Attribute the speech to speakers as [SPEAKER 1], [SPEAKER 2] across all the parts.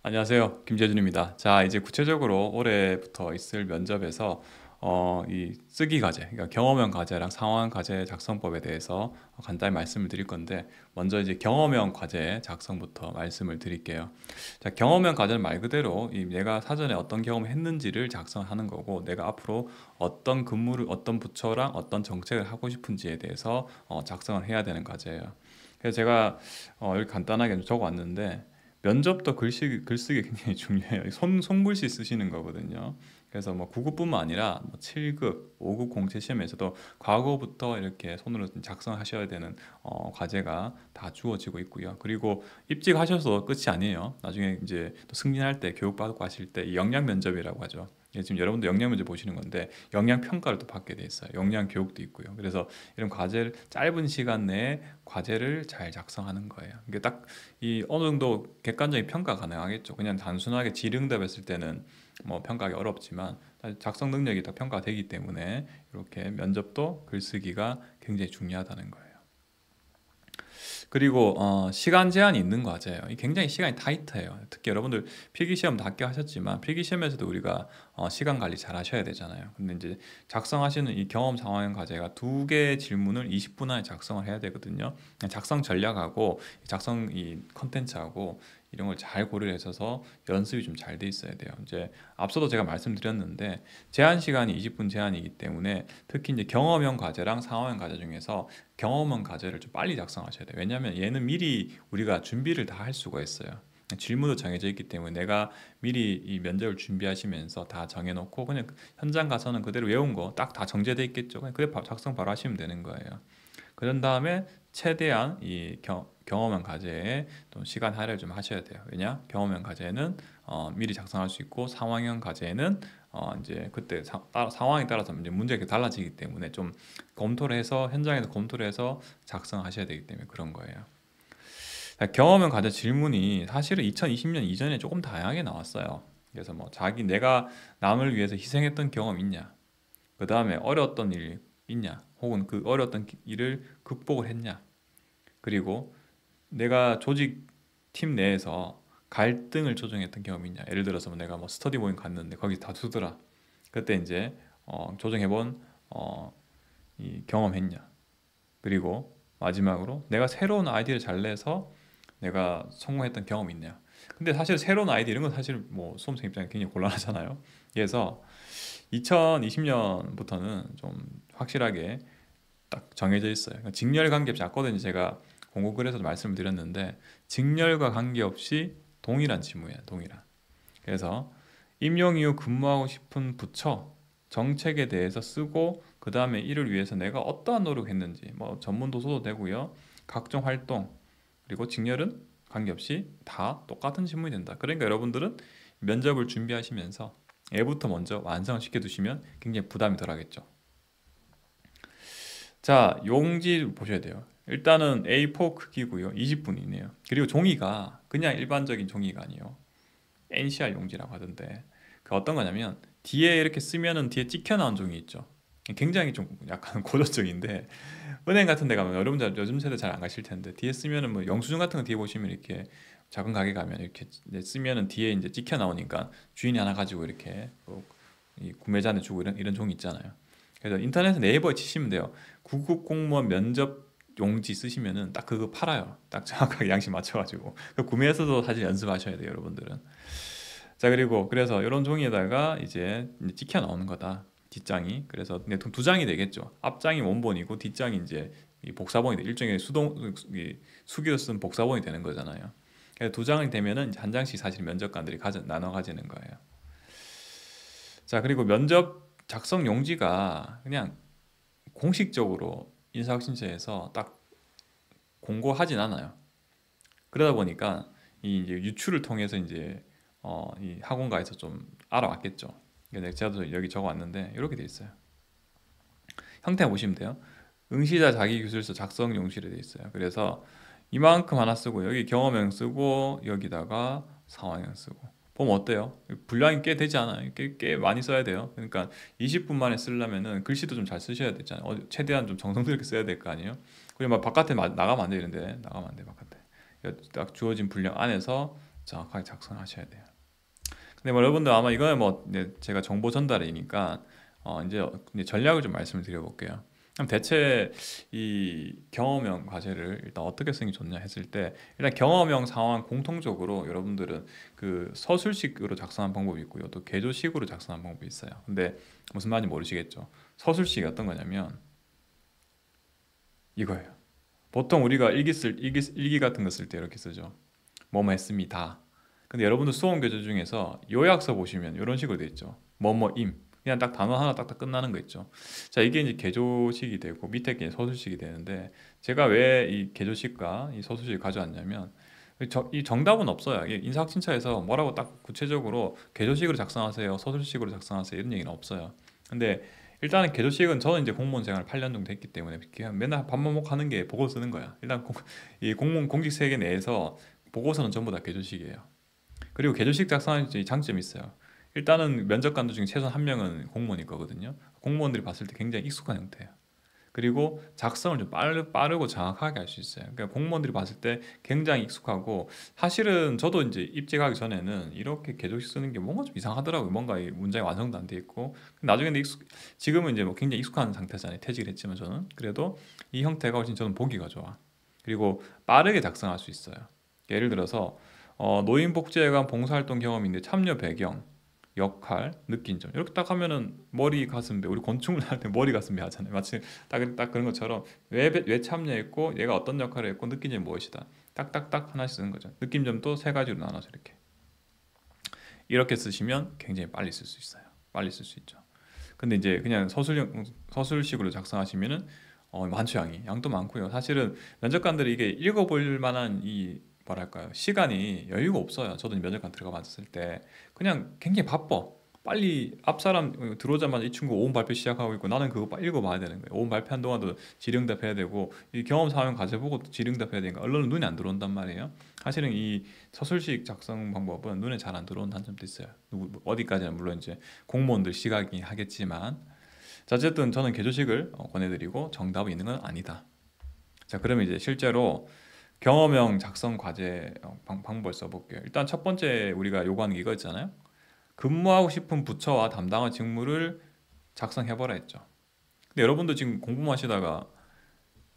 [SPEAKER 1] 안녕하세요. 김재준입니다. 자, 이제 구체적으로 올해부터 있을 면접에서 이 쓰기 과제, 그러니까 경험형 과제랑 상황 과제 작성법에 대해서 간단히 말씀을 드릴 건데, 먼저 이제 경험형 과제 작성부터 말씀을 드릴게요. 자, 경험형 과제는 말 그대로 내가 사전에 어떤 경험을 했는지를 작성하는 거고, 내가 앞으로 어떤 근무를, 어떤 부처랑 어떤 정책을 하고 싶은지에 대해서 작성을 해야 되는 과제예요. 그래서 제가 여기 간단하게 좀 적어왔는데, 면접도 글쓰기 굉장히 중요해요. 손글씨 쓰시는 거거든요. 그래서 뭐 9급뿐만 아니라 뭐 7급, 5급 공채 시험에서도 과거부터 이렇게 손으로 작성하셔야 되는 과제가 다 주어지고 있고요. 그리고 입직하셔서 끝이 아니에요. 나중에 이제 또 승진할 때 교육받고 하실 때 이 역량 면접이라고 하죠. 지금 여러분도 역량 면접 보시는 건데 역량 평가를 또 받게 돼 있어요. 역량 교육도 있고요. 그래서 이런 과제를 짧은 시간 내에 과제를 잘 작성하는 거예요. 이게 딱 이 어느 정도 객관적인 평가 가능하겠죠. 그냥 단순하게 질응답 했을 때는 뭐 평가하기 어렵지만 작성 능력이 더 평가되기 때문에 이렇게 면접도 글쓰기가 굉장히 중요하다는 거예요. 그리고 시간 제한이 있는 과제예요. 굉장히 시간이 타이트해요. 특히 여러분들 필기시험 다 합격하셨지만 필기시험에서도 우리가 시간 관리 잘 하셔야 되잖아요. 근데 이제 작성하시는 이 경험 상황형 과제가 두 개의 질문을 20분 안에 작성을 해야 되거든요. 작성 전략하고 작성 이 컨텐츠하고 이런 걸 잘 고려를 해서 연습이 좀 잘 돼 있어야 돼요. 이제 앞서도 제가 말씀드렸는데 제한 시간이 20분 제한이기 때문에 특히 이제 경험형 과제랑 상황형 과제 중에서 경험한 과제를 좀 빨리 작성하셔야 돼요. 왜냐하면 얘는 미리 우리가 준비를 다 할 수가 있어요. 질문도 정해져 있기 때문에 내가 미리 이 면접을 준비하시면서 다 정해놓고 그냥 현장 가서는 그대로 외운 거 딱 다 정제돼 있겠죠. 그냥 그래 작성 바로 하시면 되는 거예요. 그런 다음에 최대한 이 경험형 과제에 또 시간 할애를 좀 하셔야 돼요. 왜냐? 경험형 과제는 미리 작성할 수 있고 상황형 과제는 이제 그때 상황에 따라서 이제 문제가 달라지기 때문에 좀 검토를 해서 현장에서 검토를 해서 작성하셔야 되기 때문에 그런 거예요. 경험형 과제 질문이 사실은 2020년 이전에 조금 다양하게 나왔어요. 그래서 뭐 내가 남을 위해서 희생했던 경험 있냐? 그 다음에 어려웠던 일 있냐? 혹은 그 어려웠던 일을 극복을 했냐? 그리고 내가 조직 팀 내에서 갈등을 조정했던 경험이 있냐? 예를 들어서 뭐 내가 뭐 스터디 모임 갔는데 거기 다투더라. 그때 이제 조정해본 어, 이 경험했냐? 그리고 마지막으로 내가 새로운 아이디어를 잘 내서 내가 성공했던 경험이 있냐? 근데 사실 새로운 아이디어 이런 건 사실 뭐 수험생 입장에 굉장히 곤란하잖아요. 그래서 2020년부터는 좀 확실하게 딱 정해져 있어요. 그러니까 직렬 관계없이 아까도 제가 공고글에서도 말씀을 드렸는데 직렬과 관계없이 동일한 지무예요. 동일한. 그래서 임용 이후 근무하고 싶은 부처 정책에 대해서 쓰고 그 다음에 이를 위해서 내가 어떠한 노력했는지 뭐 전문 도서도 되고요. 각종 활동 그리고 직렬은 관계없이 다 똑같은 질문이 된다. 그러니까 여러분들은 면접을 준비하시면서 애부터 먼저 완성을 시켜두시면 굉장히 부담이 덜하겠죠. 자, 용지 보셔야 돼요. 일단은 A4 크기고요. 20분이네요. 그리고 종이가 그냥 일반적인 종이가 아니에요. NCR 용지라고 하던데 그 어떤 거냐면 뒤에 이렇게 쓰면은 뒤에 찍혀 나온 종이 있죠. 굉장히 좀 약간 고전적인데 은행 같은 데 가면 여러분들 요즘 세대 잘 안 가실 텐데 뒤에 쓰면은 뭐 영수증 같은 거 뒤에 보시면 이렇게 작은 가게 가면 이렇게 이제 쓰면은 뒤에 이제 찍혀 나오니까 주인이 하나 가지고 이렇게 이 구매자한테 주고 이런 종이 있잖아요. 그래서 인터넷에 네이버에 치시면 돼요. 구급 공무원 면접 용지 쓰시면은 딱 그거 팔아요. 딱 정확하게 양식 맞춰가지고 구매해서도 사실 연습하셔야 돼요, 여러분들은. 자, 그리고 그래서 이런 종이에다가 이제 찍혀 나오는 거다. 뒷장이. 그래서 근데 두 장이 되겠죠. 앞장이 원본이고 뒷장이 이제 이 복사본이 돼. 일종의 수기로 쓴 복사본이 되는 거잖아요. 그래서 두 장이 되면은 이제 한 장씩 사실 면접관들이 나눠 가지는 거예요. 자, 그리고 면접 작성 용지가 그냥 공식적으로 인사혁신처에서 딱 공고하진 않아요. 그러다 보니까 이 이제 유출을 통해서 이제 이 학원가에서 좀 알아왔겠죠. 근데 제가 여기 적어왔는데 이렇게 돼 있어요. 형태 보시면 돼요. 응시자 자기기술서 작성 용실에 돼 있어요. 그래서 이만큼 하나 쓰고 여기 경험형 쓰고 여기다가 상황형 쓰고 보면 어때요? 분량이 꽤 되지 않아요? 꽤 많이 써야 돼요. 그러니까 20분 만에 쓰려면은 글씨도 좀 잘 쓰셔야 되잖아요. 최대한 좀 정성스럽게 써야 될 거 아니에요? 그리고 막 바깥에 나가면 안 되는데 나가면 안 돼 바깥에. 딱 주어진 분량 안에서 정확하게 작성하셔야 돼요. 근데 뭐 여러분들 아마 이거는 뭐 이제 제가 정보 전달이니까 이제 전략을 좀 말씀을 드려볼게요. 그럼 대체 이 경험형 과제를 일단 어떻게 쓰는 게 좋냐 했을 때, 일단 경험형 상황 공통적으로 여러분들은 그 서술식으로 작성한 방법이 있고요, 또 개조식으로 작성한 방법이 있어요. 근데 무슨 말인지 모르시겠죠? 서술식이 어떤 거냐면 이거예요. 보통 우리가 일기 같은 거 쓸 때 이렇게 쓰죠. 뭐뭐 했습니다. 근데 여러분들 수험 교재 중에서 요약서 보시면 이런 식으로 돼 있죠. 뭐뭐임. 그냥 딱 단어 하나 딱딱 끝나는 거 있죠. 자, 이게 이제 개조식이 되고 밑에 게 서술식이 되는데, 제가 왜 이 개조식과 이 서술식을 가져왔냐면, 이 정답은 없어요. 이게 인사학신처에서 뭐라고 딱 구체적으로 개조식으로 작성하세요, 서술식으로 작성하세요 이런 얘기는 없어요. 근데 일단은 개조식은, 저는 이제 공무원 생활 8년 정도 했기 때문에 그냥 맨날 반복하는 게 보고 쓰는 거야. 일단 이 공무원 공직 세계 내에서 보고서는 전부 다 개조식이에요. 그리고 개조식 작성하는 장점이 있어요. 일단은 면접관들 중에 최소한 한 명은 공무원일 거거든요. 공무원들이 봤을 때 굉장히 익숙한 형태예요. 그리고 작성을 좀 빠르고 정확하게 할 수 있어요. 그러니까 공무원들이 봤을 때 굉장히 익숙하고, 사실은 저도 이제 입직하기 전에는 이렇게 개조식 쓰는 게 뭔가 좀 이상하더라고요. 뭔가 이 문장이 완성도 안 돼 있고. 나중에 지금은 이제 뭐 굉장히 익숙한 상태잖아요. 퇴직을 했지만 저는 그래도 이 형태가 훨씬 저는 보기가 좋아. 그리고 빠르게 작성할 수 있어요. 예를 들어서 노인복지회관 봉사활동 경험인데 참여 배경, 역할, 느낀 점 이렇게 딱 하면은 머리 가슴 배, 우리 건축물 할 때 머리 가슴 배 하잖아요. 마치 딱 그런 것처럼 왜 참여했고 얘가 어떤 역할을 했고 느낀 점이 무엇이다. 딱딱딱 하나씩 쓰는 거죠. 느낀 점도 세 가지로 나눠서 이렇게 쓰시면 굉장히 빨리 쓸 수 있어요. 빨리 쓸 수 있죠. 근데 이제 그냥 서술식으로 작성하시면은 많죠. 양도 많고요. 사실은 면접관들이 이게 읽어볼 만한 이 뭐랄까요, 시간이 여유가 없어요. 저도 면접관 들어가 봤을 때 그냥 굉장히 바빠. 빨리 앞 사람 들어오자마자 이 친구 오음 발표 시작하고 있고 나는 그거 빨리 읽어봐야 되는 거예요. 오음 발표한 동안도 질의응답해야 되고 이 경험 사용 과제 보고 질의응답해야 되니까 언론은 눈에 안 들어온단 말이에요. 사실은 이 서술식 작성 방법은 눈에 잘 안 들어오는 단점도 있어요. 어디까지는 물론 이제 공무원들 시각이 하겠지만, 자, 어쨌든 저는 개조식을 권해드리고 정답이 있는 건 아니다. 자, 그러면 이제 실제로 경험형 작성 과제 방법을 써볼게요. 일단 첫 번째 우리가 요구하는 게 이거 있잖아요. 근무하고 싶은 부처와 담당한 직무를 작성해보라 했죠. 근데 여러분도 지금 공부만 하시다가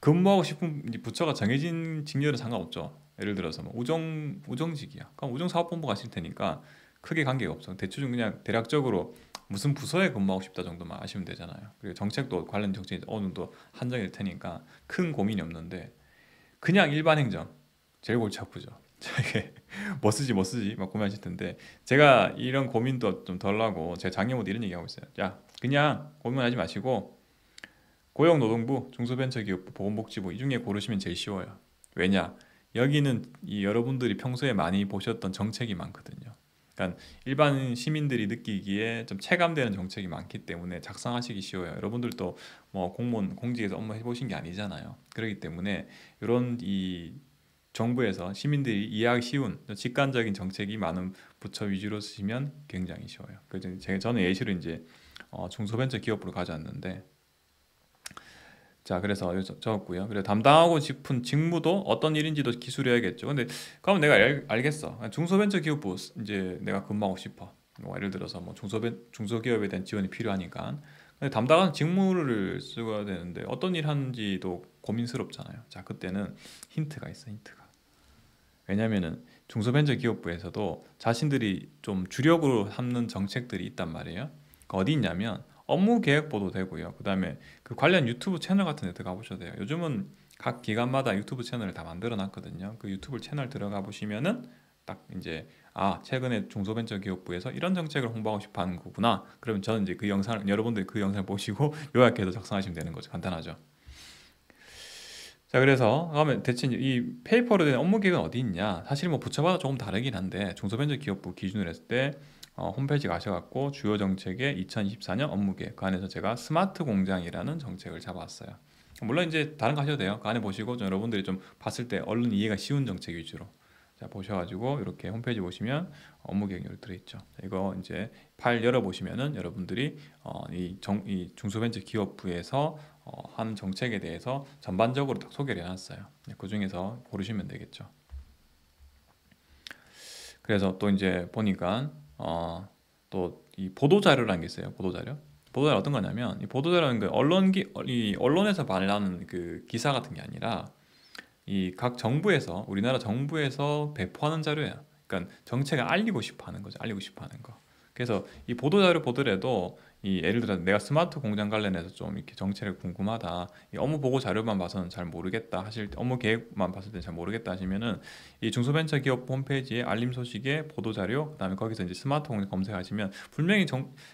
[SPEAKER 1] 근무하고 싶은 이 부처가 정해진 직렬은 상관없죠. 예를 들어서 뭐 우정직이야. 그럼 우정사업본부 가실 테니까 크게 관계가 없어. 대충 그냥 대략적으로 무슨 부서에 근무하고 싶다 정도만 아시면 되잖아요. 그리고 정책도 관련 정책이 어느 정도 한정일 테니까 큰 고민이 없는데, 그냥 일반 행정 제일 골치 아프죠. 이게 뭐 쓰지 막 고민하실 텐데, 제가 이런 고민도 좀 덜 하고 제가 작년부터 이런 얘기하고 있어요. 자, 그냥 고민하지 마시고 고용노동부, 중소벤처기업부, 보건복지부 이 중에 고르시면 제일 쉬워요. 왜냐? 여기는 이 여러분들이 평소에 많이 보셨던 정책이 많거든요. 그러니까 일반 시민들이 느끼기에 좀 체감되는 정책이 많기 때문에 작성하시기 쉬워요. 여러분들도 뭐 공무원 공직에서 업무 해보신 게 아니잖아요. 그렇기 때문에 이런 이 정부에서 시민들이 이해하기 쉬운 직관적인 정책이 많은 부처 위주로 쓰시면 굉장히 쉬워요. 그래서 저는 예시로 이제 중소벤처기업부를 가져왔는데, 자, 그래서 적었고요. 그리고 담당하고 싶은 직무도 어떤 일인지도 기술해야겠죠. 근데 그럼 내가 알겠어. 중소벤처기업부 이제 내가 근무하고 싶어. 뭐 예를 들어서 뭐 중소기업에 대한 지원이 필요하니까. 근데 담당하는 직무를 쓰어야 되는데 어떤 일 하는지도 고민스럽잖아요. 자, 그때는 힌트가 있어, 힌트가. 왜냐면은 중소벤처기업부에서도 자신들이 좀 주력으로 삼는 정책들이 있단 말이에요. 그 어디 있냐면 업무 계획보도 되고요. 그다음에 그 관련 유튜브 채널 같은 데 들어가 보셔도 돼요. 요즘은 각 기관마다 유튜브 채널을 다 만들어 놨거든요. 그 유튜브 채널 들어가 보시면은 딱 이제 최근에 중소벤처기업부에서 이런 정책을 홍보하고 싶어 하는 거구나. 그러면 저는 이제 그 영상을, 여러분들이 그 영상을 보시고 요약해서 작성하시면 되는 거죠. 간단하죠. 자, 그래서 그러면 대체 이 페이퍼로 된 업무 계획은 어디 있냐? 사실 뭐 부처마다 조금 다르긴 한데 중소벤처기업부 기준으로 했을 때 홈페이지 가셔갖고 주요 정책의 2024년 업무 계획, 그 안에서 제가 스마트 공장이라는 정책을 잡았어요. 물론 이제 다른 거 하셔도 돼요. 그 안에 보시고 좀 여러분들이 좀 봤을 때 얼른 이해가 쉬운 정책 위주로 자 보셔가지고 이렇게 홈페이지 보시면 업무 계획이 들어있죠. 이거 이제 파일 열어 보시면은 여러분들이 이 중소벤처기업부에서 한 정책에 대해서 전반적으로 딱 소개를 해놨어요. 그 중에서 고르시면 되겠죠. 그래서 또 이제 보니까 또 이 보도 자료라는 게 있어요. 보도 자료. 보도 자료 어떤 거냐면 이 보도 자료는 그 이 언론에서 말하는 그 기사 같은 게 아니라 이 각 정부에서 우리나라 정부에서 배포하는 자료예요. 그러니까 정책을 알리고 싶어 하는 거죠. 알리고 싶어 하는 거. 그래서 이 보도 자료 보더라도 이 예를 들어 내가 스마트 공장 관련해서 좀 이렇게 정책을 궁금하다. 이 업무 보고 자료만 봐서는 잘 모르겠다 하실 때 업무 계획만 봤을 때 잘 모르겠다 하시면은 이 중소벤처기업 홈페이지에 알림 소식에 보도 자료 그다음에 거기서 이제 스마트 공장 검색하시면 분명히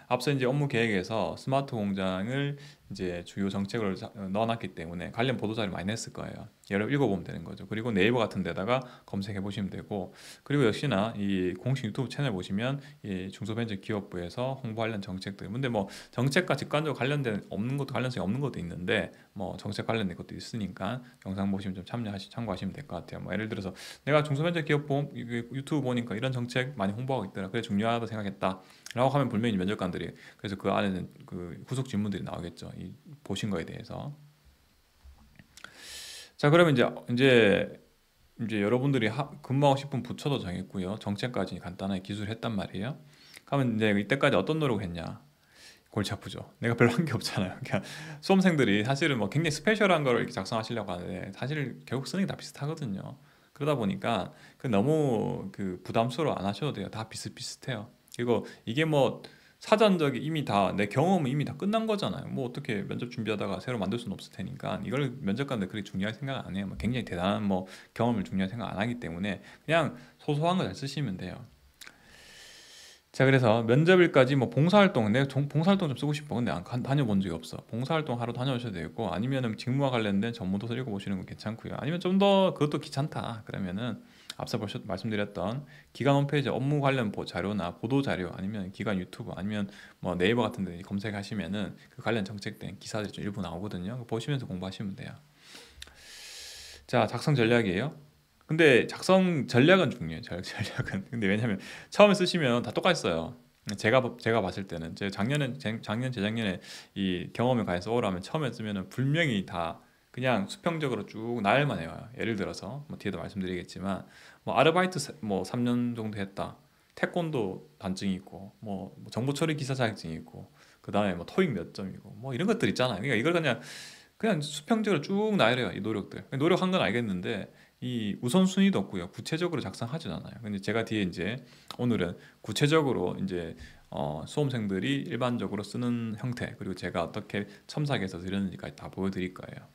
[SPEAKER 1] 앞서 이제 업무 계획에서 스마트 공장을 이제 주요 정책으로 넣어놨기 때문에 관련 보도 자료 많이 냈을 거예요. 여러 읽어보면 되는 거죠. 그리고 네이버 같은 데다가 검색해 보시면 되고 그리고 역시나 이 공식 유튜브 채널 보시면 이 중소벤처기업부에서 홍보 관련 정책들 근데 뭐 정책과 직관적으로 관련된 없는 것도 관련성이 없는 것도 있는데 뭐 정책 관련된 것도 있으니까 영상 보시면 좀 참고하시면 될 것 같아요. 뭐 예를 들어서 내가 중소벤처기업 유튜브 보니까 이런 정책 많이 홍보하고 있더라. 그래 중요하다 생각했다. 라고 하면 분명히 면접관들이 그래서 그 안에는 그 후속 질문들이 나오겠죠. 이 보신 거에 대해서. 자, 그러면 이제 여러분들이 근무하고 싶은 부처도 정했고요. 정책까지 간단하게 기술했단 말이에요. 그러면 이제 이때까지 어떤 노력을 했냐? 골치 아프죠. 내가 별로 한 게 없잖아요. 그냥 수험생들이 사실은 뭐 굉장히 스페셜한 거를 이렇게 작성하시려고 하는데 사실 결국 쓰는 게 다 비슷하거든요. 그러다 보니까 그 너무 그 부담스러워 안 하셔도 돼요. 다 비슷비슷해요. 그리고 이게 뭐 사전적이 이미 다 내 경험은 이미 다 끝난 거잖아요. 뭐 어떻게 면접 준비하다가 새로 만들 수는 없을 테니까 이걸 면접관들 그렇게 중요하게 생각 안 해요. 뭐 굉장히 대단한 뭐 경험을 중요하게 생각 안 하기 때문에 그냥 소소한 거 잘 쓰시면 돼요. 자, 그래서 면접일까지 뭐 봉사활동, 내가 봉사활동 좀 쓰고 싶어. 근데 안 다녀본 적이 없어. 봉사활동 하러 다녀오셔도 되고, 아니면은 직무와 관련된 전문도서 읽어보시는 건 괜찮고요. 아니면 좀 더 그것도 귀찮다. 그러면은 앞서 말씀드렸던 기관 홈페이지 업무 관련 자료나 보도 자료, 아니면 기관 유튜브, 아니면 뭐 네이버 같은 데 검색하시면은 그 관련 정책된 기사들이 좀 일부 나오거든요. 그거 보시면서 공부하시면 돼요. 자, 작성 전략이에요. 근데 작성 전략은 중요해요. 전략은. 근데 왜냐면 처음에 쓰시면 다 똑같이 써요. 제가 봤을 때는 작년 재작년에 이 경험을 가해서 오라면 처음에 쓰면은 분명히 다 그냥 수평적으로 쭉 나열만 해요. 예를 들어서 뭐 뒤에도 말씀드리겠지만 뭐 아르바이트 뭐 3년 정도 했다. 태권도 단증이 있고 뭐 정보 처리 기사 자격증이 있고 그다음에 뭐 토익 몇 점이고 뭐 이런 것들 있잖아요. 그러니까 이걸 그냥 수평적으로 쭉 나열해요. 이 노력들. 노력한 건 알겠는데 이 우선순위도 없고요. 구체적으로 작성하진 않아요. 근데 제가 뒤에 이제 오늘은 구체적으로 이제 수험생들이 일반적으로 쓰는 형태 그리고 제가 어떻게 첨삭해서 드렸는지까지 다 보여드릴 거예요.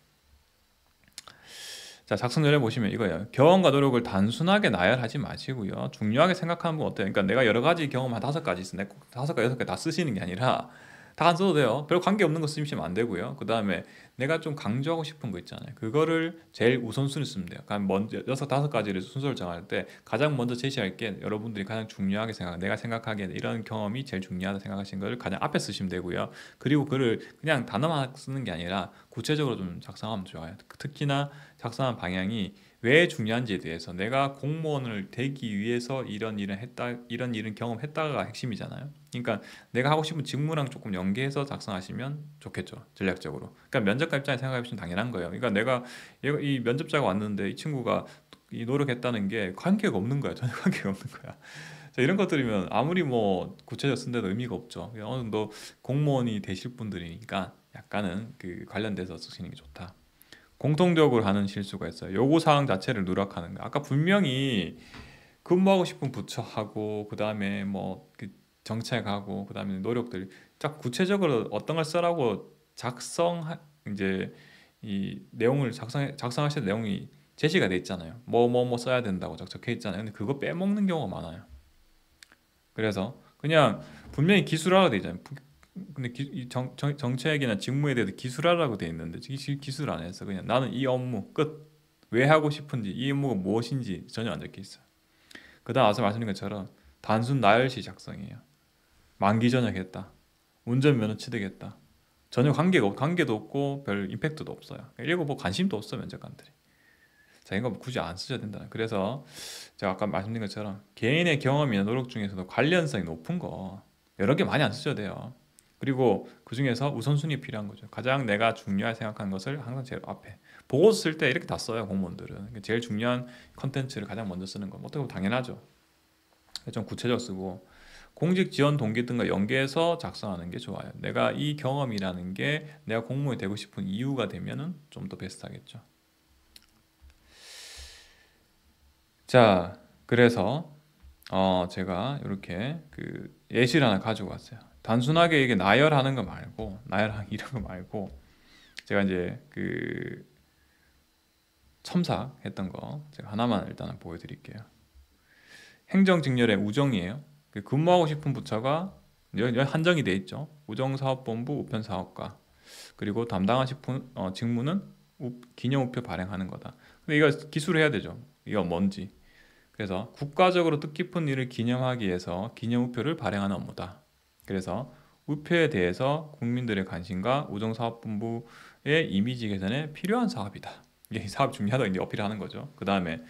[SPEAKER 1] 자, 작성 전에 보시면 이거예요. 경험과 노력을 단순하게 나열하지 마시고요. 중요하게 생각하는 건 어때요? 그러니까 내가 여러 가지 경험 한 5가지 있어. 다섯 가 여섯 개 다 쓰시는 게 아니라 다 안 써도 돼요. 별 관계 없는 거 쓰시면 안 되고요. 그 다음에 내가 좀 강조하고 싶은 거 있잖아요. 그거를 제일 우선순위 쓰면 돼요. 그러니까 먼저 5가지를 순서를 정할 때 가장 먼저 제시할 게 여러분들이 가장 중요하게 내가 생각하기에는 이런 경험이 제일 중요하다 생각하신 거를 가장 앞에 쓰시면 되고요. 그리고 그를 그냥 단어만 쓰는 게 아니라 구체적으로 좀 작성하면 좋아요. 특히나 작성한 방향이 왜 중요한지에 대해서 내가 공무원을 되기 위해서 이런 일을 했다, 이런 일은 경험했다가 핵심이잖아요. 그러니까 내가 하고 싶은 직무랑 조금 연계해서 작성하시면 좋겠죠, 전략적으로. 그러니까 면접관 입장에 생각해 보시면 당연한 거예요. 그러니까 이 면접자가 왔는데 이 친구가 이 노력했다는 게 관계가 없는 거야, 전혀 관계가 없는 거야. 자, 이런 것들이면 아무리 뭐 구체적 쓴데도 의미가 없죠. 어느 정도 공무원이 되실 분들이니까 약간은 그 관련돼서 쓰시는 게 좋다. 공통적으로 하는 실수가 있어요. 요구사항 자체를 누락하는 거. 아까 분명히 근무하고 싶은 부처하고 그다음에 뭐그 정책하고 그다음에 노력들 딱 구체적으로 어떤 걸 쓰라고 이제 이 내용을 작성하실 내용이 제시가 돼 있잖아요. 뭐 써야 된다고 적혀 있잖아요. 근데 그거 빼먹는 경우가 많아요. 그래서 그냥 분명히 기술화가 돼 있잖아요. 근데 정책이나 직무에 대해서 기술하라고 돼 있는데 기술 안 해서 그냥 나는 이 업무 끝. 왜 하고 싶은지 이 업무가 무엇인지 전혀 안 적혀 있어요. 그다음 앞서 말씀드린 것처럼 단순 나열시 작성이에요. 만기 전역했다. 운전면허 취득했다. 전혀 관계도 없고 별 임팩트도 없어요. 읽어보고 관심도 없어 면접관들이. 자, 이거 굳이 안 쓰셔야 된다. 그래서 제가 아까 말씀드린 것처럼 개인의 경험이나 노력 중에서도 관련성이 높은 거 여러 개 많이 안 쓰셔도 돼요. 그리고 그 중에서 우선순위 필요한 거죠. 가장 내가 중요하게 생각하는 것을 항상 제일 앞에. 보고서 쓸 때 이렇게 다 써요, 공무원들은. 그러니까 제일 중요한 컨텐츠를 가장 먼저 쓰는 거. 어떻게 보면 당연하죠. 좀 구체적 쓰고 공직 지원 동기 등과 연계해서 작성하는 게 좋아요. 내가 이 경험이라는 게 내가 공무원이 되고 싶은 이유가 되면은 좀 더 베스트하겠죠. 자, 그래서 제가 이렇게 그 예시를 하나 가지고 왔어요. 단순하게 이게 나열하는 거 말고 나열하기 이런 거 말고 제가 이제 그 첨삭했던 거 제가 하나만 일단 보여드릴게요. 행정직렬의 우정이에요. 그 근무하고 싶은 부처가 한정이 돼 있죠. 우정사업본부 우편사업과 그리고 담당하실 직무는 기념우표 발행하는 거다. 근데 이거 기술해야 되죠. 이거 뭔지. 그래서 국가적으로 뜻깊은 일을 기념하기 위해서 기념우표를 발행하는 업무다. 그래서 우표에 대해서 국민들의 관심과 우정사업본부의 이미지 개선에 필요한 사업이다. 이게 사업 중요하다 이제 어필하는 거죠. 그 다음에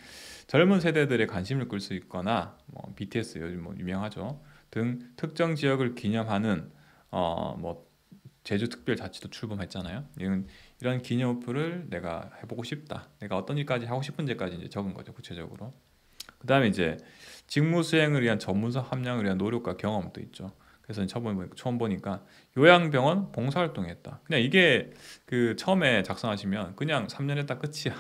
[SPEAKER 1] 젊은 세대들의 관심을 끌 수 있거나 뭐 BTS 요즘 뭐 유명하죠. 등 특정 지역을 기념하는 뭐 제주특별자치도 출범했잖아요. 이런 기념우표를 내가 해보고 싶다. 내가 어떤 일까지 하고 싶은지까지 이제 적은 거죠. 구체적으로. 그 다음에 이제 직무 수행을 위한 전문성 함량을 위한 노력과 경험도 있죠. 그래서 처음 보니까 요양병원 봉사활동했다. 그냥 이게 그 처음에 작성하시면 그냥 3년 했다 끝이야.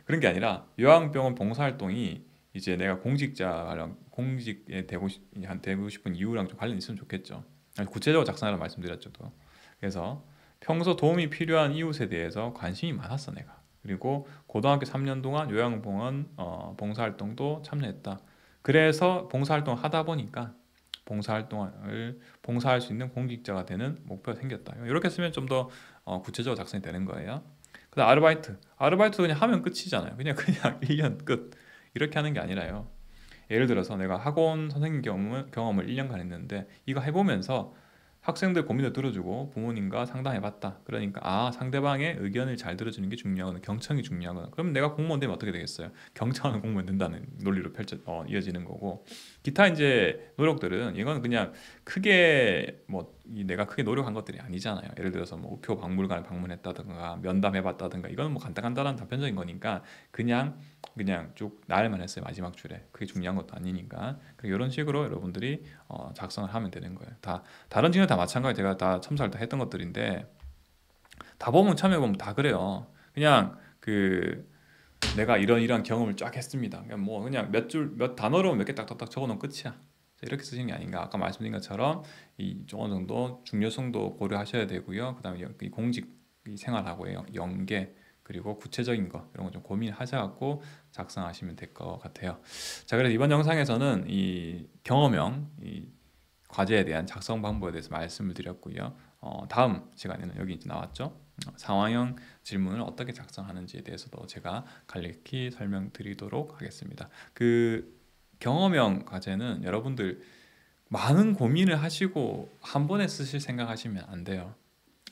[SPEAKER 1] 그런 게 아니라 요양병원 봉사활동이 이제 내가 공직에 되고 싶은 이유랑 좀 관련 있으면 좋겠죠. 구체적으로 작성하라고 말씀드렸죠. 또. 그래서 평소 도움이 필요한 이웃에 대해서 관심이 많았어 내가. 그리고 고등학교 3년 동안 요양병원 봉사활동도 참여했다. 그래서 봉사활동을 하다 보니까 봉사할 수 있는 공직자가 되는 목표가 생겼다. 이렇게 쓰면 좀 더 구체적으로 작성이 되는 거예요. 그다음 아르바이트 그냥 하면 끝이잖아요. 그냥 1년 끝 이렇게 하는 게 아니라요. 예를 들어서 내가 학원 선생님 경험을 1년간 했는데 이거 해보면서 학생들 고민을 들어주고 부모님과 상담해봤다. 그러니까 상대방의 의견을 잘 들어주는 게 중요하거나 경청이 중요하거나 그럼 내가 공무원 되면 어떻게 되겠어요? 경청하는 공무원 된다는 논리로 이어지는 거고 기타 이제 노력들은 이건 그냥 크게 내가 크게 노력한 것들이 아니잖아요. 예를 들어서 뭐 우표 박물관을 방문했다든가 면담해봤다든가 이건 뭐 간단한 단편적인 거니까 그냥 쭉 나열만 했어요. 마지막 줄에 그게 중요한 것도 아니니까 이런 식으로 여러분들이 작성을 하면 되는 거예요. 다른 직원 다 마찬가지. 제가 다 첨삭을 다 했던 것들인데 다 보면 참여해 보면 다 그래요. 그냥 그 내가 이런 경험을 쫙 했습니다. 그냥 몇 단어로 몇 개 딱딱딱 적어놓으면 끝이야. 이렇게 쓰시는 게 아닌가. 아까 말씀드린 것처럼 이 어느 정도 중요성도 고려하셔야 되고요. 그다음에 이 공직 생활하고 연계 그리고 구체적인 거 이런 거 좀 고민하셔갖고 작성하시면 될 것 같아요. 자, 그래서 이번 영상에서는 이 경험형 이 과제에 대한 작성 방법에 대해서 말씀을 드렸고요. 다음 시간에는 여기 이제 나왔죠. 상황형 질문을 어떻게 작성하는지에 대해서도 제가 간략히 설명드리도록 하겠습니다. 그 경험형 과제는 여러분들 많은 고민을 하시고 한 번에 쓰실 생각하시면 안 돼요.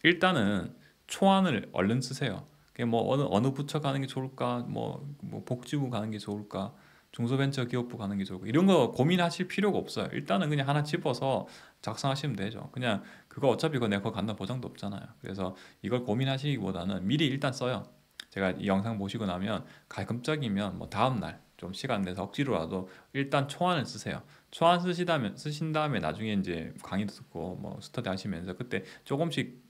[SPEAKER 1] 일단은 초안을 얼른 쓰세요. 그게 뭐 어느 부처 가는 게 좋을까, 뭐 복지부 가는 게 좋을까, 중소벤처기업부 가는 게 좋을까 이런 거 고민하실 필요가 없어요. 일단은 그냥 하나 집어서 작성하시면 되죠. 그냥 그거 어차피 그거 내가 그거 간다 보장도 없잖아요. 그래서 이걸 고민하시기보다는 미리 일단 써요. 제가 이 영상 보시고 나면 가급적이면 뭐 다음 날 좀 시간 내서 억지로라도 일단 초안을 쓰세요. 초안 쓰신 다음에 나중에 이제 강의도 듣고 뭐 스터디 하시면서 그때 조금씩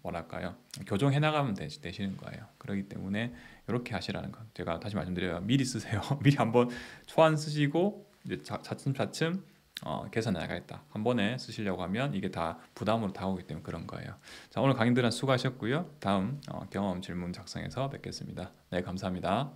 [SPEAKER 1] 뭐랄까요, 교정해 나가면 되시는 거예요. 그렇기 때문에 이렇게 하시라는 거 제가 다시 말씀드려요. 미리 쓰세요. 미리 한번 초안 쓰시고 이제 차츰차츰 개선해 나가겠다. 한 번에 쓰시려고 하면 이게 다 부담으로 다가오기 때문에 그런 거예요. 자, 오늘 강의들은 수고하셨고요. 다음 경험 질문 작성에서 뵙겠습니다. 네, 감사합니다.